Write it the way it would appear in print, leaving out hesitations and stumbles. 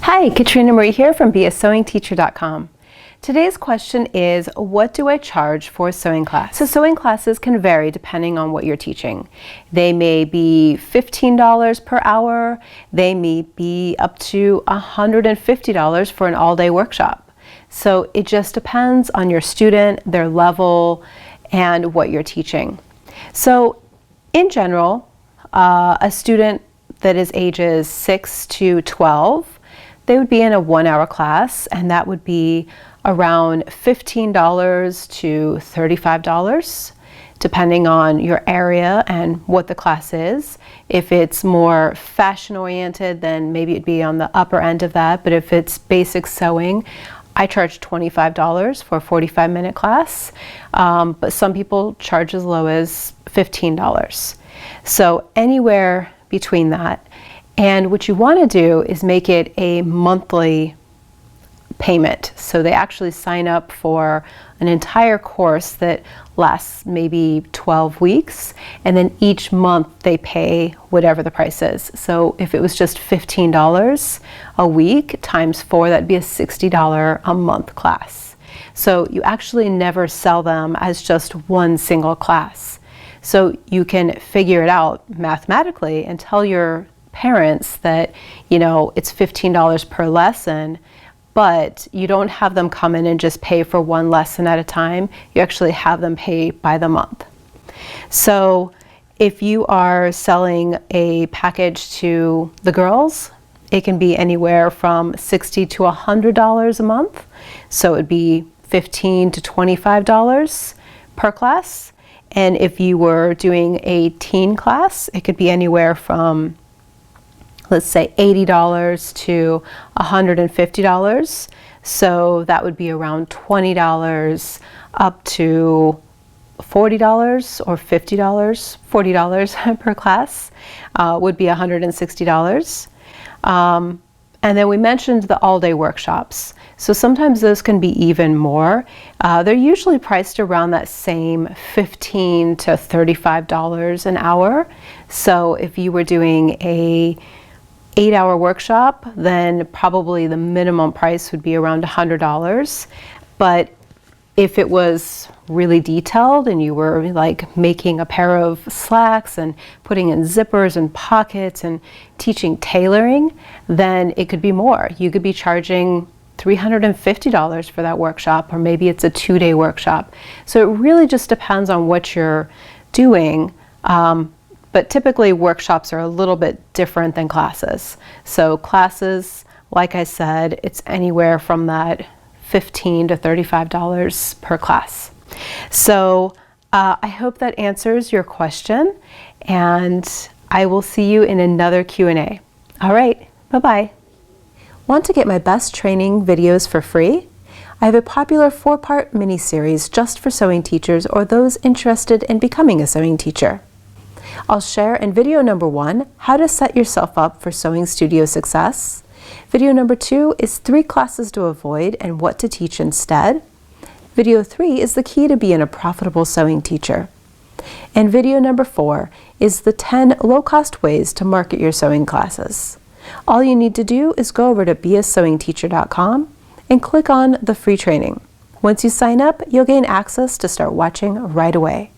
Hi, Katrina Marie here from beasewingteacher.com. Today's question is, what do I charge for a sewing class? So sewing classes can vary depending on what you're teaching. They may be $15 per hour. They may be up to $150 for an all-day workshop. So it just depends on your student, their level, and what you're teaching. So in general, a student that is ages 6 to 12, they would be in a 1-hour class, and that would be around $15 to $35, depending on your area and what the class is. If it's more fashion oriented, then maybe it'd be on the upper end of that. But if it's basic sewing, I charge $25 for a 45-minute class, but some people charge as low as $15. So anywhere between that. And what you want to do is make it a monthly payment. So they actually sign up for an entire course that lasts maybe 12 weeks, and then each month they pay whatever the price is. So if it was just $15 a week times 4, that'd be a $60 a month class. So you actually never sell them as just one single class. So you can figure it out mathematically and tell your parents that, you know, it's $15 per lesson, but you don't have them come in and just pay for one lesson at a time. You actually have them pay by the month. So if you are selling a package to the girls, it can be anywhere from $60 to $100 a month. So it'd be $15 to $25 per class. And if you were doing a teen class, it could be anywhere from, let's say, $80 to $150. So that would be around $20 up to $40 or $50, $40 per class would be $160. And then we mentioned the all-day workshops. So sometimes those can be even more. They're usually priced around that same $15 to $35 an hour. So if you were doing a 8-hour workshop, then probably the minimum price would be around $100. But if it was really detailed and you were like making a pair of slacks and putting in zippers and pockets and teaching tailoring, then it could be more. You could be charging $350 for that workshop, or maybe it's a 2-day workshop. So it really just depends on what you're doing. But typically workshops are a little bit different than classes. So classes, like I said, it's anywhere from that $15 to $35 per class. So I hope that answers your question, and I will see you in another Q&A. All right, bye-bye. Want to get my best training videos for free? I have a popular 4-part mini-series just for sewing teachers or those interested in becoming a sewing teacher. I'll share in video number 1, how to set yourself up for sewing studio success. Video number 2 is 3 classes to avoid and what to teach instead. Video 3 is the key to being a profitable sewing teacher. And video number 4 is the 10 low-cost ways to market your sewing classes. All you need to do is go over to beasewingteacher.com and click on the free training. Once you sign up, you'll gain access to start watching right away.